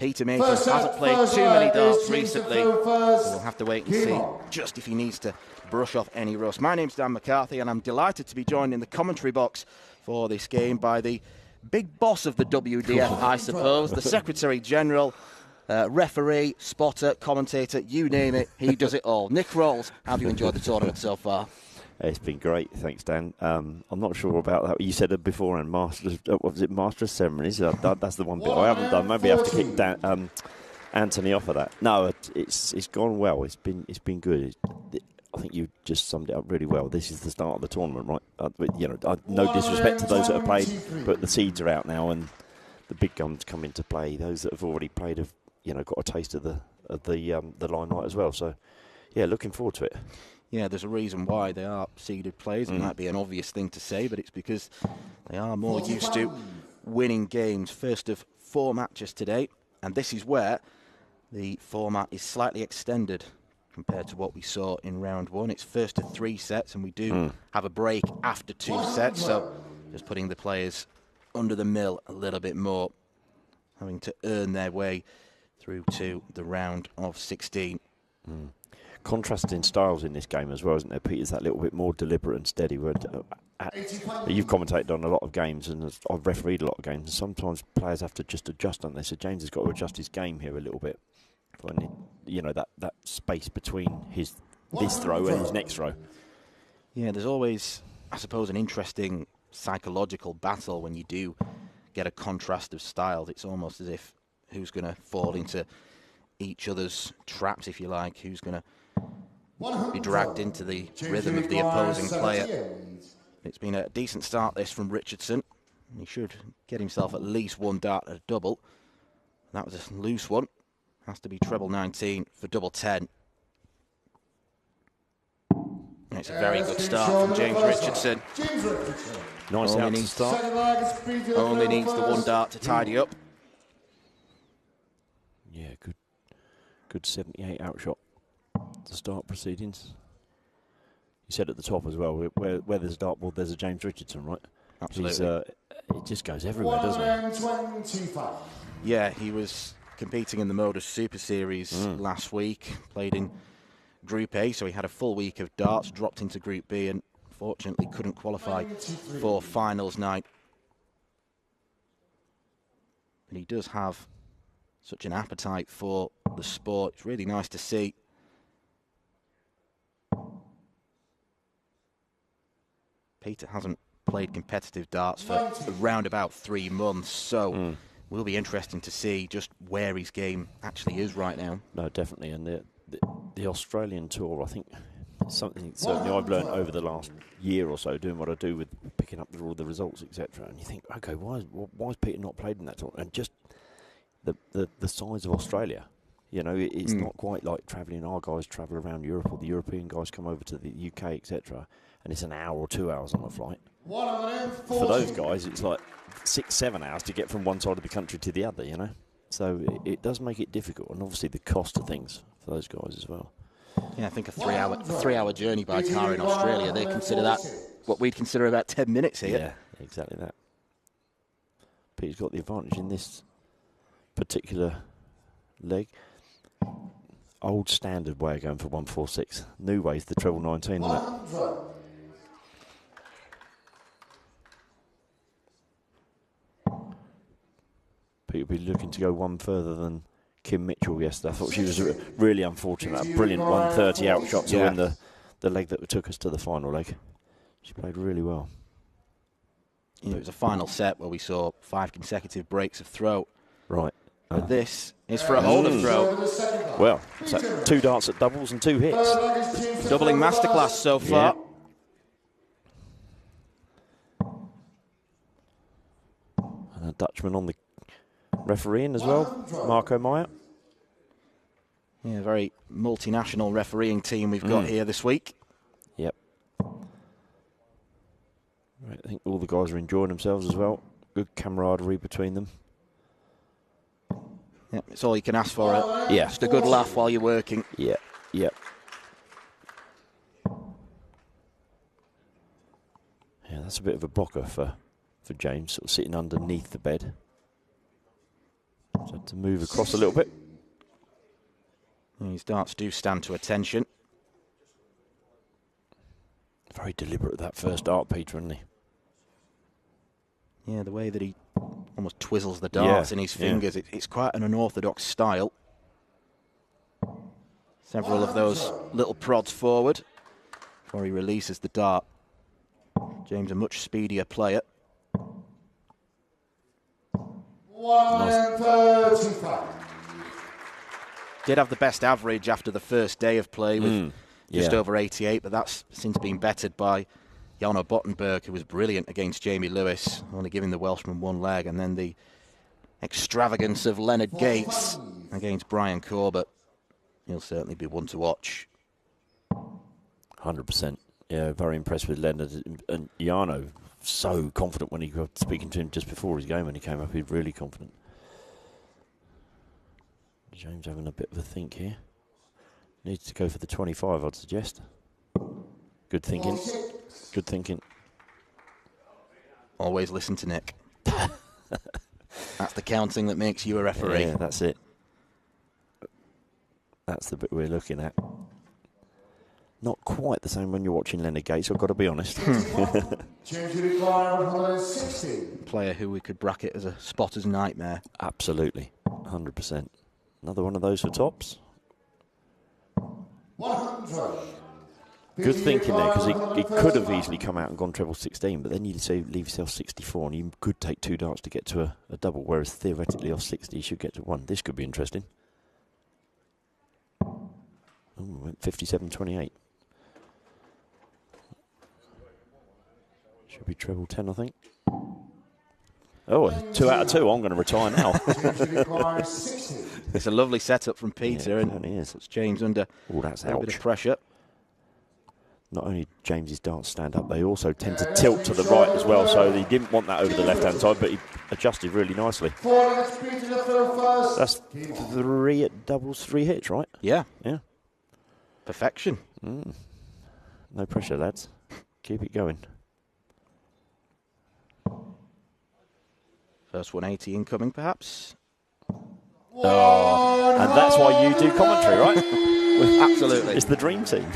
Peter Machin hasn't played too many darts recently, so we'll have to wait and see just if he needs to brush off any rust. My name's Dan McCarthy, and I'm delighted to be joined in the commentary box for this game by the big boss of the WDF, I suppose, the Secretary General, referee, spotter, commentator, you name it, he does it all. Nick Rolls, how have you enjoyed the tournament so far? It's been great, thanks, Dan. I'm not sure about that. You said it before, and Masters, what was it, Master of Ceremonies? That's the one bit I haven't done. Maybe I have to kick Dan, Anthony off of that. No, it's gone well. It's been good. I think you just summed it up really well. This is the start of the tournament, right? No disrespect to those that have played, but the seeds are out now, and the big guns come into play. Those that have already played have, got a taste of the limelight as well. So, yeah, looking forward to it. Yeah, there's a reason why they are seeded players. It might be an obvious thing to say, but it's because they are more used to winning games. First of 4 matches today, and this is where the format is slightly extended compared to what we saw in round 1. It's first to 3 sets, and we do have a break after 2 sets, so just putting the players under the mill a little bit more, having to earn their way through to the round of 16. Contrasting styles in this game as well, isn't there, Peter? Is that little bit more deliberate and steady? You've commentated on a lot of games, and I've refereed a lot of games, and sometimes players have to just adjust on this. So James has got to adjust his game here a little bit. That space between this throw and his next throw. Yeah, there's always, I suppose, an interesting psychological battle when you do get a contrast of styles. It's almost as if who's going to fall into each other's traps, if you like, who's going to be dragged into the rhythm of the opposing player. It's been a decent start, this, from Richardson. He should get himself at least 1 dart at a double. That was a loose one. Has to be treble 19 for double 10. And it's a very good start from James Richardson. Nice out to start. Only needs the 1 dart to tidy up. Yeah, good 78 outshot to start proceedings. You said at the top as well, where there's a dartboard, there's a James Richardson, right? Absolutely. It just goes everywhere, doesn't it? Yeah, he was competing in the Modus Super Series last week, played in Group A, so he had a full week of darts, dropped into Group B, and fortunately couldn't qualify for finals night. But he does have such an appetite for the sport. It's really nice to see. Peter hasn't played competitive darts for around about 3 months, so will be interesting to see just where his game actually is right now. No, definitely, and the Australian tour, I think, something certainly I've learned over the last year or so, doing what I do with picking up all the results, etc. And you think, okay, why is Peter not played in that tour? And just the size of Australia, it's not quite like travelling. Our guys travel around Europe, or the European guys come over to the UK, etc. And it's an hour or 2 hours on a flight. For those guys, it's like 6-7 hours to get from one side of the country to the other, So it does make it difficult, and obviously the cost of things for those guys as well. Yeah, I think a 3-hour journey by car in Australia, they consider that what we'd consider about 10 minutes here. Yeah, exactly that. Peter's got the advantage in this particular leg. Old standard way of going for 146. New way's the treble 19, isn't it? Peter will be looking to go one further than Kim Mitchell yesterday. I thought she was really unfortunate. A brilliant 130 outshot to win the leg that took us to the final leg. She played really well. It was a final set where we saw 5 consecutive breaks of throw. Right. But this is for a holder throw. Well, so 2 darts at doubles and 2 hits. Doubling masterclass so far. Yeah. And a Dutchman on the refereeing as well, Marco Meyer. Yeah, very multinational refereeing team we've got here this week. Yep. Right, I think all the guys are enjoying themselves as well. Good camaraderie between them. Yeah, it's all you can ask for. Yeah. Just a good laugh while you're working. Yeah, yeah. Yeah, that's a bit of a blocker for James, sort of sitting underneath the bed. Just had to move across a little bit. These darts do stand to attention. Very deliberate, that first dart, Peter, isn't he? Yeah, the way that he almost twizzles the darts in his fingers, it's quite an unorthodox style. Several of those little prods forward before he releases the dart. James, a much speedier player. 135. Did have the best average after the first day of play with just over 88, but that's since been bettered by Jarno Bottenberg, who was brilliant against Jamie Lewis, only giving the Welshman one leg, and then the extravagance of Leonard Gates against Brian Corbett. He'll certainly be one to watch. 100%. Yeah, very impressed with Leonard. And Jarno, so confident when he got speaking to him just before his game when he came up. He was really confident. James having a bit of a think here. Needs to go for the 25, I'd suggest. Good thinking. Good thinking. Always listen to Nick. That's the counting that makes you a referee. Yeah, that's it. That's the bit we're looking at. Not quite the same when you're watching Leonard Gates, I've got to be honest. Player who we could bracket as a spotter's nightmare. Absolutely. 100%. Another one of those for tops. 100. Good thinking there, because he could have easily come out and gone treble 16, but then you'd say leave yourself 64, and you could take 2 darts to get to a double, whereas theoretically off 60 you should get to 1. This could be interesting. Oh, went 57-28. Should be treble 10, I think. Oh, 2 out of 2. I'm going to retire now. It's a lovely setup from Peter, yeah, and is. it's James under that's a bit of pressure. Not only James's darts stand up, they also tend to tilt to the right as well, so he didn't want that over the left-hand side, but he adjusted really nicely. That's 3 at doubles, 3 hits, right? Yeah. Yeah. Perfection. No pressure, lads. Keep it going. First 180 incoming, perhaps. Oh, and that's why you do commentary, right? Absolutely. It's the dream team.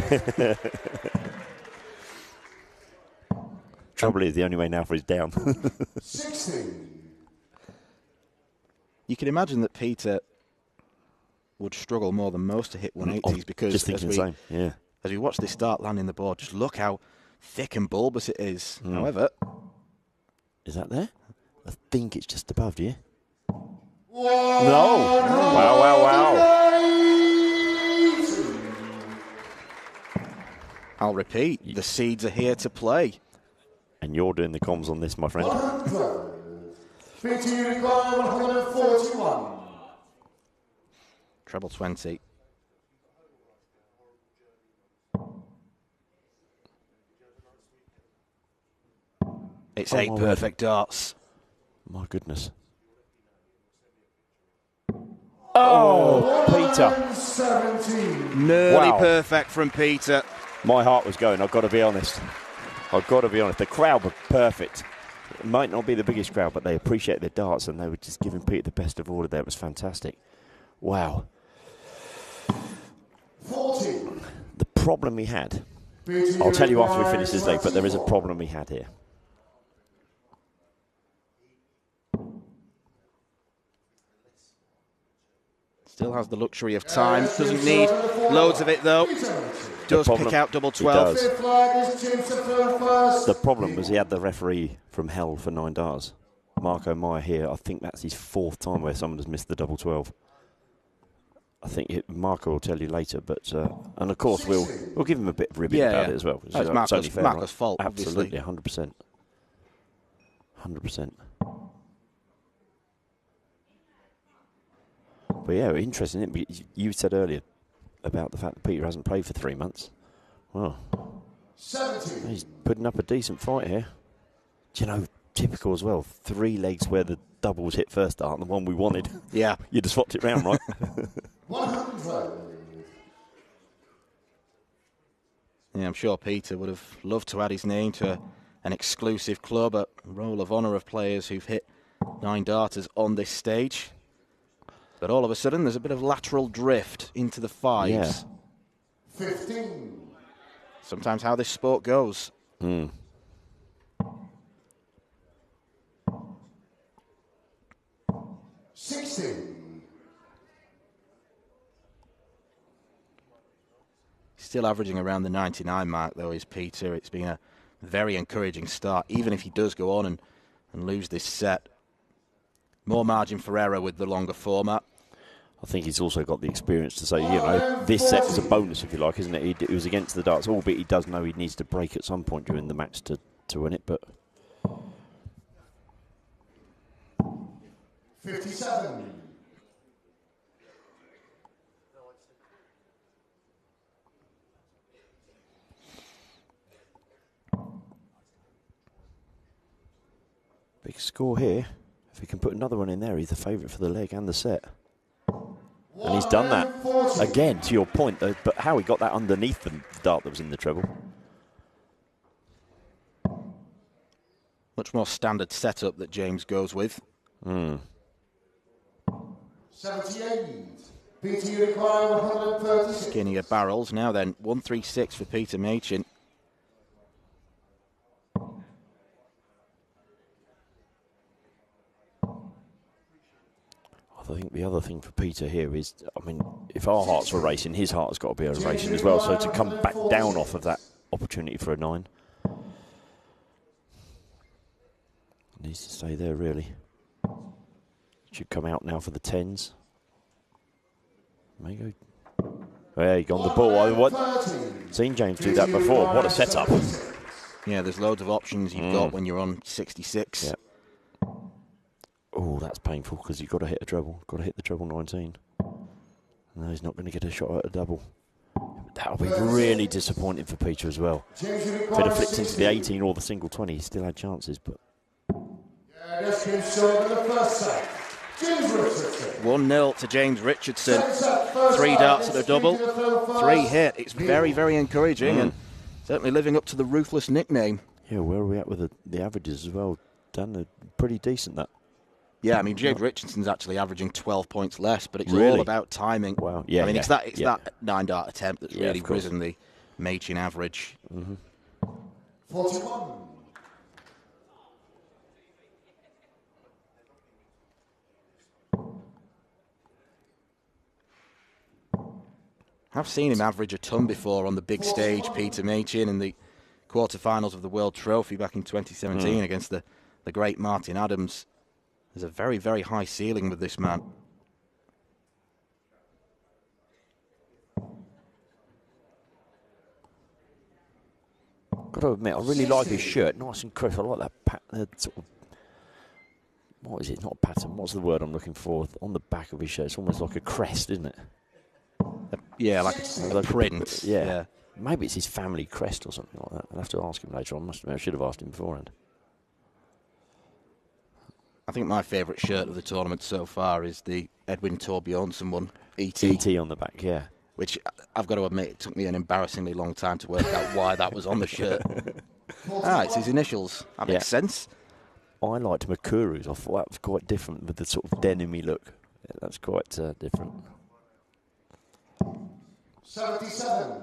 Trouble is, the only way now for is down. 16. You can imagine that Peter would struggle more than most to hit 180s because just thinking the same. Yeah. As we watch this dart landing the board, just look how thick and bulbous it is. However, is that there? I think it's just above you. No! Wow. I'll repeat, the seeds are here to play. And you're doing the comms on this, my friend. 141. Treble 20. It's 8 perfect darts. My goodness. Oh, Peter. Nearly perfect from Peter. My heart was going, I've got to be honest. The crowd were perfect. It might not be the biggest crowd, but they appreciate their darts, and they were just giving Peter the best of order there. It was fantastic. Wow. 40. The problem he had, I'll tell you after we finish this leg, but there is a problem he had here. Still has the luxury of time. Doesn't need loads of it, though. Does pick out double 12. The problem was he had the referee from hell for 9 darts. Marco Meyer here. I think that's his 4th time where someone has missed the double 12. I think Marco will tell you later, but and of course we'll give him a bit of ribbing about it as well. It's Marco's fault, absolutely, obviously. 100%. But yeah, interesting. Isn't it? You said earlier about the fact that Peter hasn't played for 3 months. Well, 70. He's putting up a decent fight here. Do you know, typical as well. 3 legs where the doubles hit first dart, and the one we wanted. Yeah. You just swapped it round, right? 100. Yeah, I'm sure Peter would have loved to add his name to an exclusive club, a roll of honour of players who've hit 9 darters on this stage. But all of a sudden, there's a bit of lateral drift into the fives. Yeah. 15. Sometimes how this sport goes. 16. Still averaging around the 99 mark, though, is Peter. It's been a very encouraging start, even if he does go on and lose this set. More margin for error with the longer format. I think he's also got the experience to say, you know, this set is a bonus, if you like, isn't it? He was against the darts, albeit he does know he needs to break at some point during the match to win it, but... 57. Big score here. If he can put another one in there, he's the favourite for the leg and the set. And he's done that again, to your point, though, but how he got that underneath the dart that was in the treble. Much more standard setup that James goes with. 78. Peter, you require 136. Skinnier barrels. Now then, 136 for Peter Machin. I think the other thing for Peter here is, I mean, if our hearts were racing, his heart has got to be racing as well. So to come back down off of that opportunity for a 9, needs to stay there, really. Should come out now for the 10s. May go. There you go on the ball. What? Seen James do that before. What a setup. Yeah, there's loads of options you've got when you're on 66. Yeah. Oh, that's painful because you've got to hit a treble. Got to hit the treble 19. No, he's not going to get a shot at a double. That'll be really disappointing for Peter as well. If it had flipped into the 18 or the single 20, he still had chances, but... Yeah, just came short in the first set. James Richardson. 1-0 to James Richardson. 3 darts at a double. 3 hit. It's very, very encouraging and certainly living up to the ruthless nickname. Yeah, where are we at with the averages as well? Dan, they're pretty decent, that. Yeah, I mean, James Richardson's actually averaging 12 points less, but it's Really? all about timing. Wow. Yeah, I mean, it's that 9-dart attempt that's Yeah, really of course. risen the Machin average. 41. I've seen him average a ton before on the big stage, Peter Machin, in the quarterfinals of the World Trophy back in 2017 against the great Martin Adams. There's a very, very high ceiling with this man. Got to admit, I really like his shirt. Nice and crisp. I like that sort of... What is it? Not a pattern. What's the word I'm looking for? On the back of his shirt, it's almost like a crest, isn't it? Yeah, like a print. Yeah. Maybe it's his family crest or something like that. I'll have to ask him later on. I should have asked him beforehand. I think my favourite shirt of the tournament so far is the Edwin Torbjornsson one, ET. ET on the back, yeah. Which I've got to admit, it took me an embarrassingly long time to work out why that was on the shirt. It's his initials. That makes sense. I liked Makuru's. I thought that was quite different with the sort of denim-y look. Yeah, that's quite different. 77.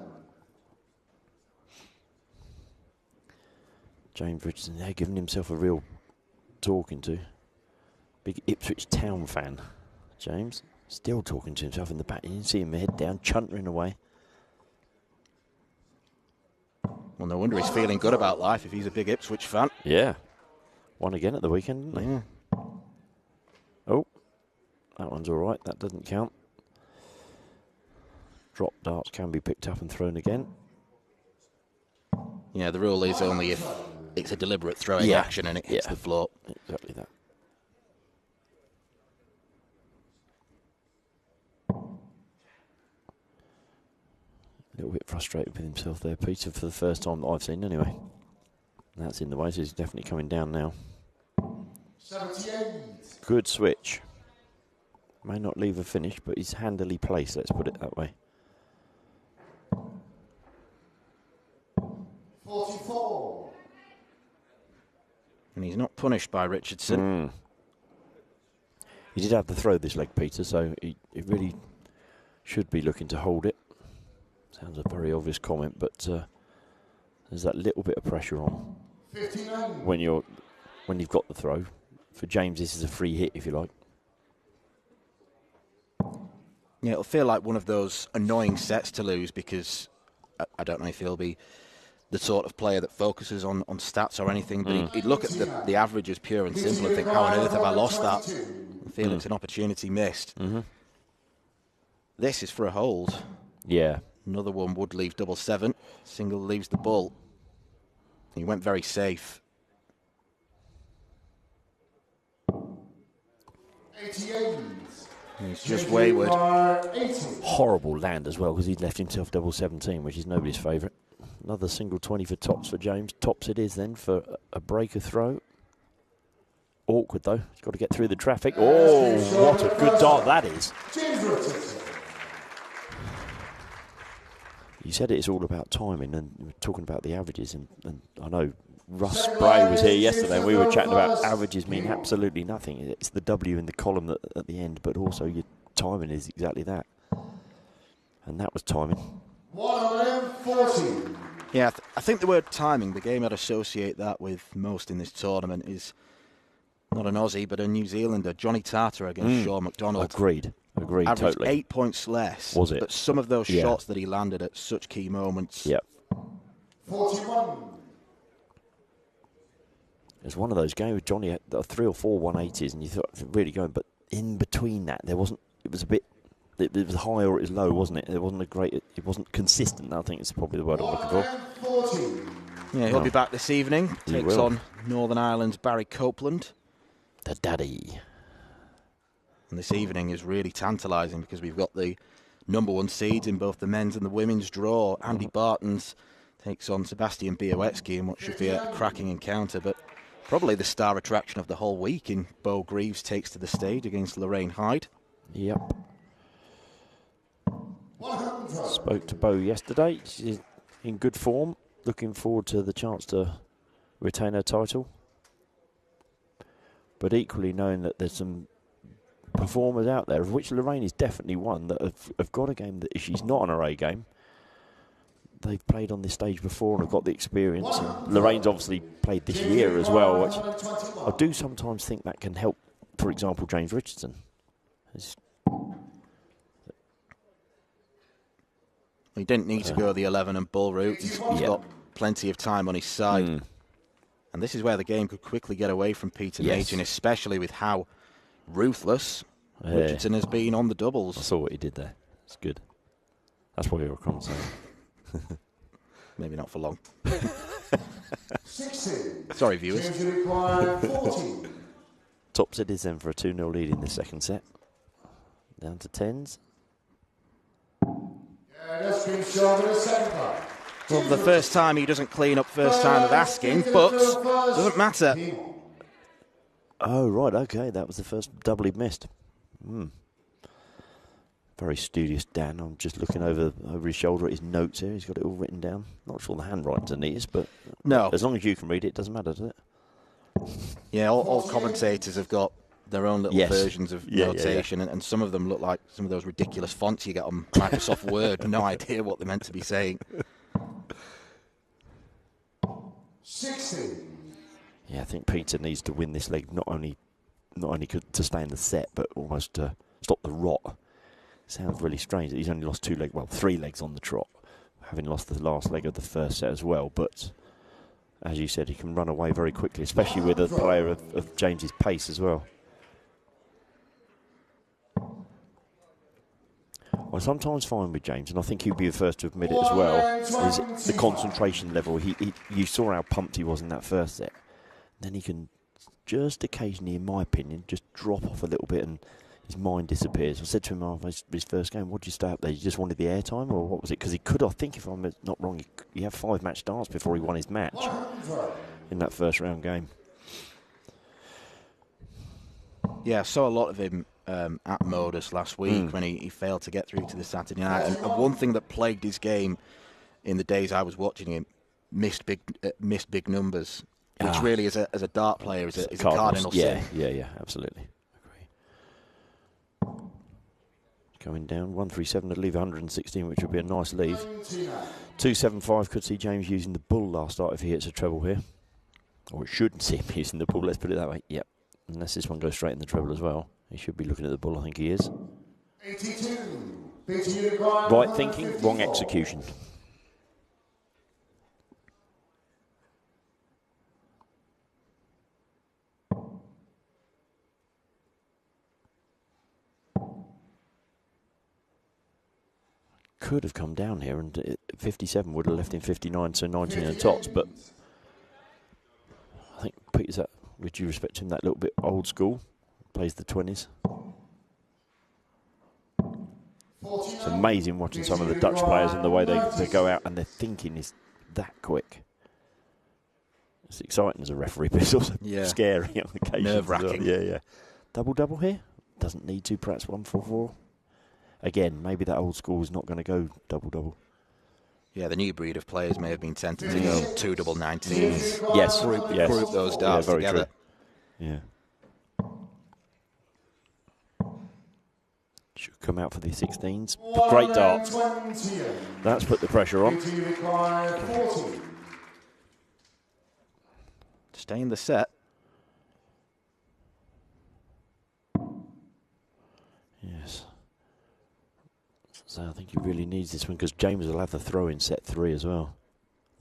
James Richardson, they're giving himself a real talking to. Big Ipswich Town fan, James. Still talking to himself in the back. You can see him head down, chuntering away. Well, no wonder he's feeling good about life if he's a big Ipswich fan. Yeah. Won again at the weekend, didn't they? Yeah. Oh, that one's all right. That doesn't count. Drop darts can be picked up and thrown again. Yeah, the rule is only if it's a deliberate throwing action and it hits the floor. Exactly that. A little bit frustrated with himself there, Peter, for the first time that I've seen anyway. That's in the way, so he's definitely coming down now. 78. Good switch. May not leave a finish, but he's handily placed, let's put it that way. 44. And he's not punished by Richardson. He did have the throw this leg, Peter, so he really should be looking to hold it. Sounds a very obvious comment, but there's that little bit of pressure on 59. when you've got the throw. For James, this is a free hit, if you like. Yeah, it'll feel like one of those annoying sets to lose because I don't know if he'll be the sort of player that focuses on stats or anything, but he'd look at the averages pure and simple and think, how on earth have I lost that? And feel it's an opportunity missed. This is for a hold. Yeah. Another one would leave double 7. Single leaves the ball. He went very safe. 88. He's just wayward. Horrible land as well, because he'd left himself double 17, which is nobody's favourite. Another single 20 for tops for James. Tops it is then for a breaker throw. Awkward though. He's got to get through the traffic. Oh, what a good dart that is. James Richardson. You said it's all about timing, and we're talking about the averages, and I know Russ Spray was here yesterday, and we were chatting about averages mean absolutely nothing. It's the W in the column at the end, but also your timing is exactly that. And that was timing. 140. Yeah, I think the word timing, the game I'd associate that with most in this tournament is not an Aussie, but a New Zealander, Johnny Tartar against Sean McDonald. Agreed, Averaged totally. 8 points less. Was it? But some of those shots that he landed at such key moments. Yep. 41. It was one of those games with Johnny had 3 or 4 180s, and you thought really going, but in between that, there wasn't. It was a bit. It was high or it was low, wasn't it? It wasn't a great. It wasn't consistent. I think it's probably the word I'm looking for. 140. Yeah, he'll be back this evening. He Takes will. on Northern Ireland's Barry Copeland. The daddy. And this evening is really tantalising because we've got the #1 seeds in both the men's and the women's draw. Andy Bartons takes on Sebastian Białecki in what should be a cracking encounter, but probably the star attraction of the whole week in Bo Greaves takes to the stage against Lorraine Hyde. Yep. 100. Spoke to Bo yesterday. She's in good form. Looking forward to the chance to retain her title. But equally knowing that there's some performers out there, of which Lorraine is definitely one, that have got a game that if she's not on her A game, they've played on this stage before and have got the experience. And Lorraine's obviously played this year as well, which I do sometimes think that can help, for example, James Richardson. He didn't need to go the 11 and bull route. He's got plenty of time on his side. And this is where the game could quickly get away from Peter Machin, especially with how ruthless Richardson has been on the doubles. I saw what he did there. It's good. That's what you were commenting. Maybe not for long. 60. Sorry, viewers. James required 40. Tops it is then for a 2-0 lead in the second set. Down to 10s. That's been shown in the second part. Well, the first time he doesn't clean up first time of asking, but doesn't matter. Oh, right, okay. That was the first double he'd missed. Very studious Dan. I'm just looking over his shoulder at his notes here. He's got it all written down. Not sure the handwriting's the neatest, but No. as long as you can read it, it doesn't matter, does it? Yeah, all commentators have got their own little versions of notation, and some of them look like some of those ridiculous fonts you get on Microsoft Word. No idea what they're meant to be saying. 60. Yeah, I think Peter needs to win this leg, not only to stay in the set, but almost to stop the rot. Sounds really strange that he's only lost 3 legs on the trot, having lost the last leg of the first set as well. But as you said, he can run away very quickly, especially with a player of James's pace as well. I sometimes find with James, and I think he'll be the first to admit it as well, is the concentration level. You saw how pumped he was in that first set. Then he can just occasionally, in my opinion, just drop off a little bit and his mind disappears. I said to him after his first game, what did you stay up there? You just wanted the airtime, or what was it? Because he could, I think, if I'm not wrong, he had 5 match darts before he won his match in that first round game. Yeah, I saw a lot of him at Modus last week when he failed to get through to the Saturday night. And one thing that plagued his game in the days I was watching him, missed big numbers, which really, as a dart player, is a cardinal sin. Yeah, absolutely. Agree. Going down 137 to leave 116, which would be a nice leave. 275 could see James using the bull last start if he hits a treble here. Or it shouldn't see him using the bull, let's put it that way. Yep. Unless this one goes straight in the treble as well. He should be looking at the bull, I think he is. 82. Right thinking, wrong execution. Could have come down here, and 57 would have left him 59, so 19 and tots, but I think Peter's, with due respect to him, that little bit old school, plays the 20s. It's amazing watching some of the Dutch players and the way they go out and their thinking is that quick. It's exciting as a referee, but it's also scary on occasion. Nerve-wracking. Yeah. Double here? Doesn't need to, perhaps 144. Again, maybe that old school is not going to go double. Yeah, the new breed of players may have been tempted to go 2 double 19s. Yes. Group those darts very together. True. Yeah. Should come out for the 16s. Great darts. That's put the pressure on. Stay in the set. Yes. So I think he really needs this one because James will have the throw in set 3 as well.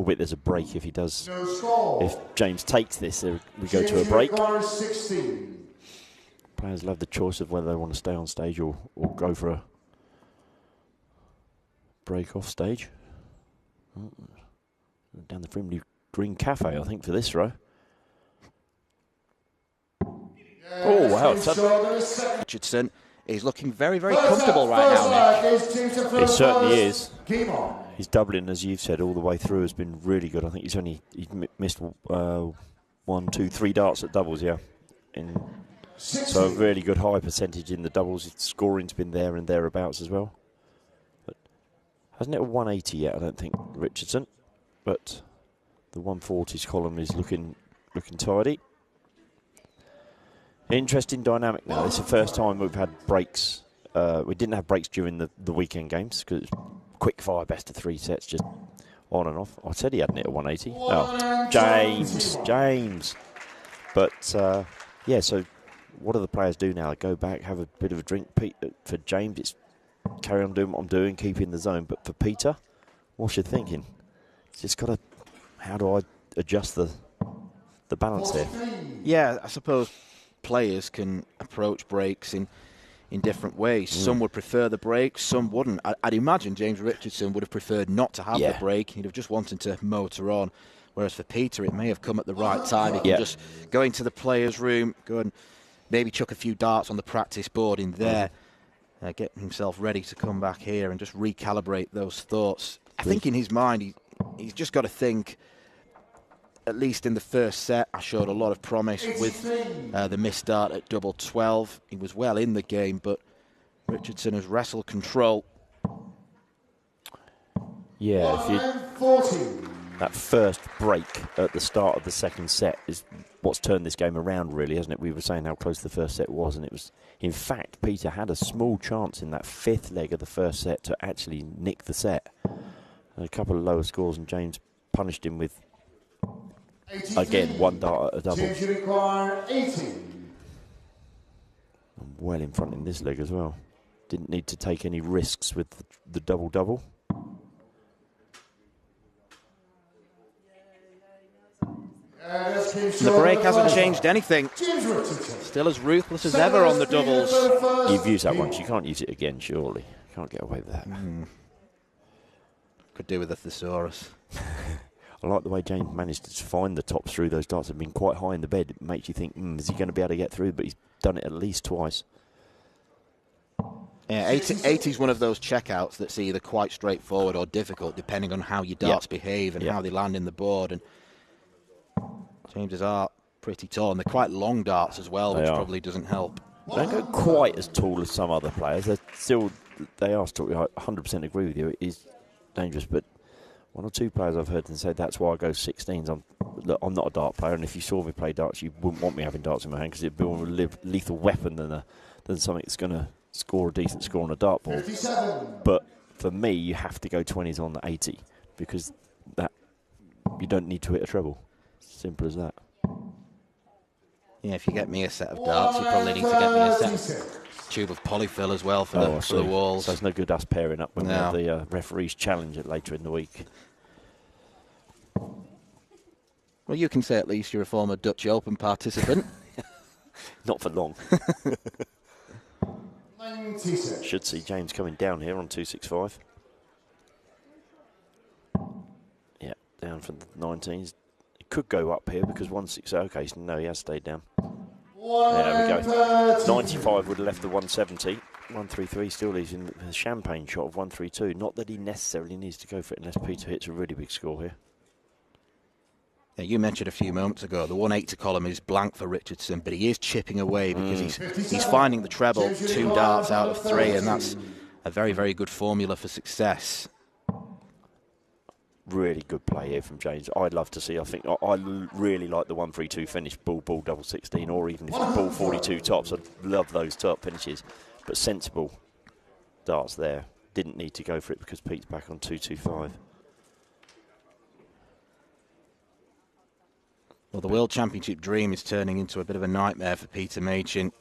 Albeit there's a break if he does. If James takes this, we go to a break. Players will have the choice of whether they want to stay on stage or go for a break off stage. Down the Frimley Green Cafe, I think, for this row. Oh, wow. Richardson is looking very, very comfortable right now, Nick. It certainly is. His doubling, as you've said, all the way through has been really good. I think he's missed 1, 2, 3 darts at doubles, yeah. So a really good high percentage in the doubles. His scoring's been there and thereabouts as well. But hasn't it a 180 yet, I don't think, Richardson. But the 140s column is looking tidy. Interesting dynamic now. This is the first time we've had breaks. We didn't have breaks during the weekend games because quick fire best of 3 sets, just on and off. I said he hadn't hit a 180. Oh, James. But yeah, so what do the players do now? They go back, have a bit of a drink. For James, it's carry on doing what I'm doing, keep in the zone. But for Peter, what's your thinking? It's just got to, how do I adjust the balance there? Yeah, I suppose players can approach breaks in different ways. Some would prefer the break, some wouldn't. I'd imagine James Richardson would have preferred not to have the break. He'd have just wanted to motor on. Whereas for Peter, it may have come at the right time. He can just go into the players' room, go and maybe chuck a few darts on the practice board in there, get himself ready to come back here and just recalibrate those thoughts. I think in his mind, he's just got to think, at least in the first set, I showed a lot of promise with the missed dart at double 12. He was well in the game, but Richardson has wrestled control. Yeah, that first break at the start of the second set is what's turned this game around, really, hasn't it? We were saying how close the first set was, and it was, in fact, Peter had a small chance in that 5th leg of the first set to actually nick the set. And a couple of lower scores, and James punished him with, again, 1 dart at a double. And well in front in this leg as well. Didn't need to take any risks with the double-double. The break hasn't changed anything. Still as ruthless as ever on the doubles. You've used that once. You can't use it again, surely. You can't get away with that. Could do with a thesaurus. I like the way James managed to find the tops through those darts. Have been quite high in the bed. It makes you think, is he going to be able to get through? But he's done it at least twice. Yeah, 80 is one of those checkouts that's either quite straightforward or difficult, depending on how your darts behave and how they land in the board. And James's are pretty tall, and they're quite long darts as well, which probably doesn't help. They don't go quite as tall as some other players. They are still, I 100% agree with you. It is dangerous, but 1 or 2 players I've heard them say that's why I go 16s. I'm not a dart player, and if you saw me play darts, you wouldn't want me having darts in my hand because it'd be more of a lethal weapon than something that's going to score a decent score on a dartboard. 57. But for me, you have to go 20s on the 80 because that you don't need to hit a treble. Simple as that. Yeah, if you get me a set of darts, you probably need to get me a set tube of polyfill as well for the walls. So it's no good us pairing up when we have No. the referees challenge it later in the week. Well, you can say at least you're a former Dutch Open participant. Not for long. 96. Should see James coming down here on 265. Yeah, down from the 19s. It could go up here because 160. Okay, so no, he has stayed down. There we go. 95 would have left the 170. 133 still leaves in the champagne shot of 132. Not that he necessarily needs to go for it unless Peter hits a really big score here. Yeah, you mentioned a few moments ago the 180 column is blank for Richardson, but he is chipping away because he's finding the treble 2 darts out of 3, and that's a very, very good formula for success. Really good play here from James. I'd love to see. I think I really like the 132 finish, ball double 16, or even if it's ball 42 tops. I'd love those top finishes, but sensible darts there. Didn't need to go for it because Pete's back on 225. Well, the World Championship dream is turning into a bit of a nightmare for Peter Machin,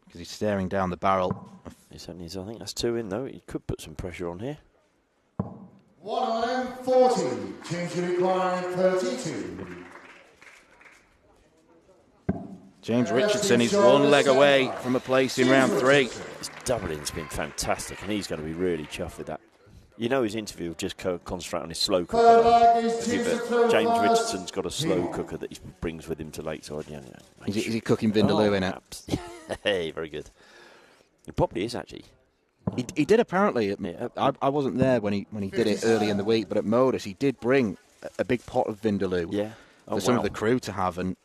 because he's staring down the barrel. He certainly is. I think that's 2 in, though. He could put some pressure on here. 140. Change required 32. James Richardson is 1 leg away from a place in round 3. His doubling's been fantastic, and he's going to be really chuffed with that. You know his interview will just concentrate on his slow cooker. James Richardson's got a slow cooker that he brings with him to Lakeside. Yeah, Is he cooking Vindaloo in it? Hey, very good. It probably is, actually. He did apparently. I wasn't there when he did it early in the week, but at Modus he did bring a big pot of Vindaloo for some of the crew to have, and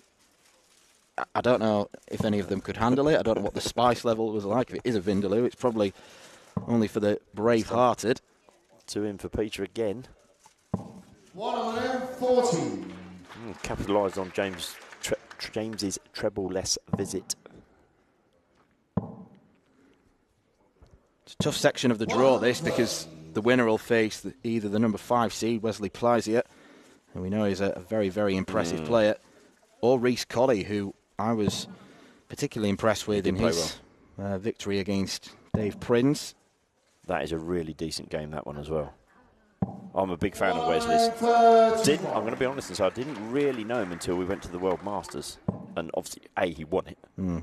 I don't know if any of them could handle it. I don't know what the spice level was like. If it is a Vindaloo, it's probably only for the brave-hearted. 2 in for Peter again. 140. Capitalised on James's treble-less visit. It's a tough section of the draw, this, because the winner will face either the number 5 seed, Wesley Pleisier, who we know is a very, very impressive player, or Rhys Colley, who I was particularly impressed with in his victory against Dave Prince. That is a really decent game, that one as well. I'm a big fan of Wesley's. I'm going to be honest and say I didn't really know him until we went to the World Masters. And obviously, he won it.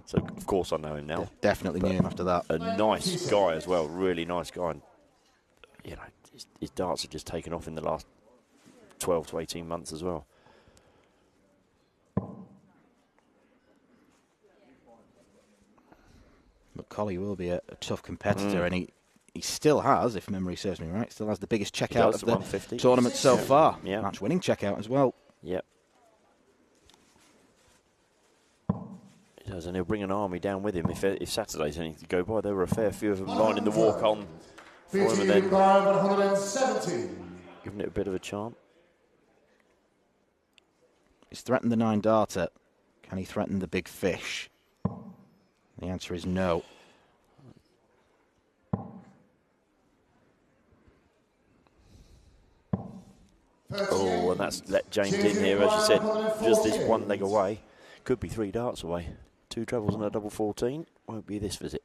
So, of course, I know him now. Definitely knew him after that. A nice guy as well, really nice guy. And, you know, his darts have just taken off in the last 12 to 18 months as well. But Colley will be a tough competitor, and he still has, if memory serves me right, still has the biggest checkout of the tournament so far. Yeah. Match-winning checkout as well. Yep. He does, and he'll bring an army down with him if Saturday's anything to go by. There were a fair few of them lining the walk-on for him, and then 170. giving it a bit of a chant. He's threatened the 9-darter. Can he threaten the big fish? The answer is no. Oh, and that's let James in here, as you said, just this 1 leg away. Could be 3 darts away. 2 trebles and a double 14. Won't be this visit.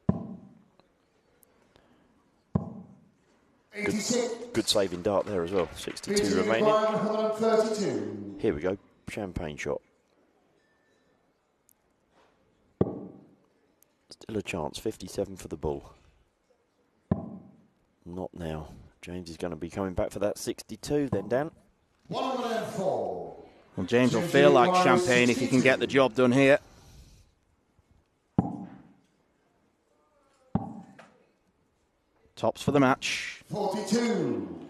Good saving dart there as well. 62 remaining. 132. Here we go. Champagne shot. Still a chance. 57 for the bull. Not now. James is going to be coming back for that 62 then, Dan. 104. Well, James will feel like champagne if he can get the job done here. Tops for the match. 42.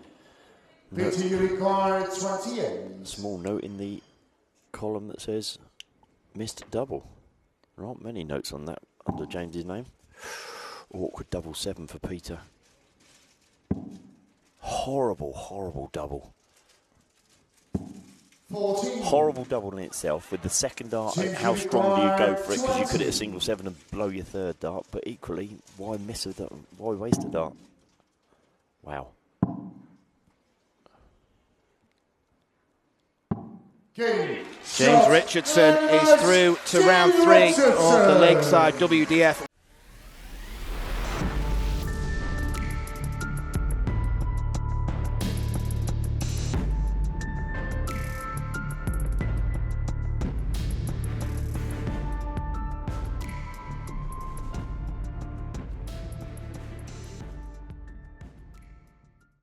Peter, you require 28. Small note in the column that says missed double. There aren't many notes on that under James's name. Awkward double 7 for Peter. Horrible, horrible double. horrible double in itself. With the second dart, how strong do you go for it? Because you could hit a single 7 and blow your third dart. But equally, why miss a dart? Why waste a dart? Wow. James Richardson is through to round 3 of the Lakeside WDF